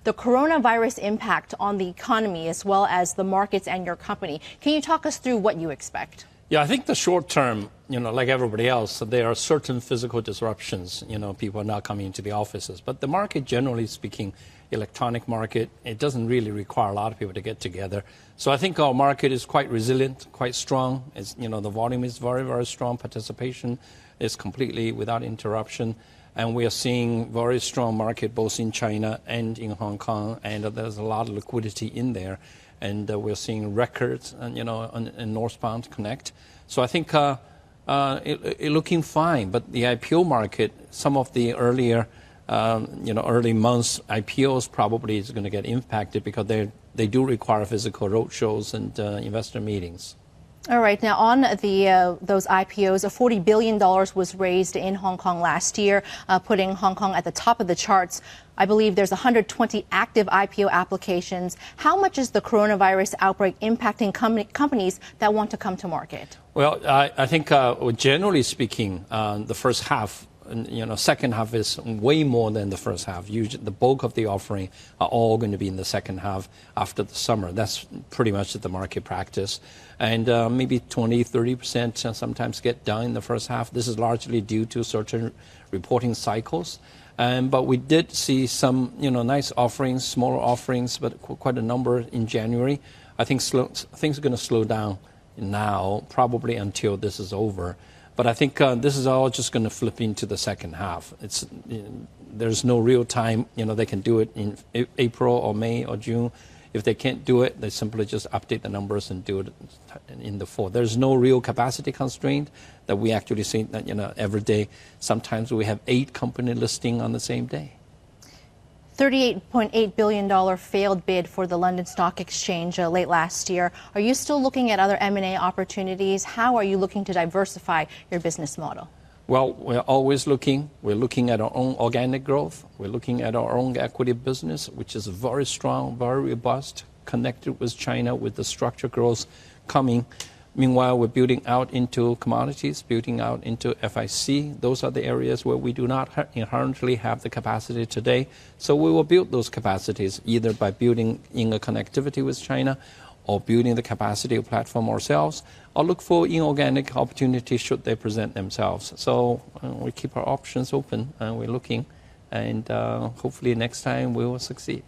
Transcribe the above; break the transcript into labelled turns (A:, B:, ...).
A: the coronavirus impact on the economy as well as the markets and your company. Can you talk us through what you expect?
B: Yeah, I think the short term, like everybody else, there are certain physical disruptions. People are not coming into the offices. But the market, generally speaking, electronic market, it doesn't really require a lot of people to get together. So I think our market is quite resilient, quite strong. The volume is very, very strong. Participation is completely without interruption. And we are seeing very strong market both in China and in Hong Kong. And there's a lot of liquidity in there. And we're seeing records, in northbound connect. So I think it looking fine. But the IPO market, some of the early months IPOs probably is going to get impacted because they do require physical roadshows and investor meetings.
A: All right. Now, on those IPOs, $40 billion was raised in Hong Kong last year, putting Hong Kong at the top of the charts. I believe there's 120 active IPO applications. How much is the coronavirus outbreak impacting companies that want to come to market?
B: Well, I think generally speaking, the first half, second half is way more than the first half. Usually, the bulk of the offering are all going to be in the second half after the summer. That's pretty much the market practice. And maybe 20–30% sometimes get done in the first half. This is largely due to certain reporting cycles. But we did see some, nice offerings, smaller offerings, but quite a number in January. I think things are going to slow down now, probably until this is over. But I think this is all just going to flip into the second half. There's no real time, they can do it in April or May or June. If they can't do it, they simply just update the numbers and do it in the fall. There's no real capacity constraint that we actually see that, every day. Sometimes we have 8 company listing on the same day.
A: $38.8 billion failed bid for the London Stock Exchange late last year. Are you still looking at other M&A opportunities? How are you looking to diversify your business model?
B: Well, we're always looking. We're looking at our own organic growth. We're looking at our own equity business, which is very strong, very robust, connected with China, with the structural growth coming. Meanwhile, we're building out into commodities, building out into FIC. Those are the areas where we do not inherently have the capacity today. So we will build those capacities either by building in a connectivity with China or building the capacity of platform ourselves, or look for inorganic opportunities should they present themselves. So we keep our options open and we're looking, and hopefully next time we will succeed.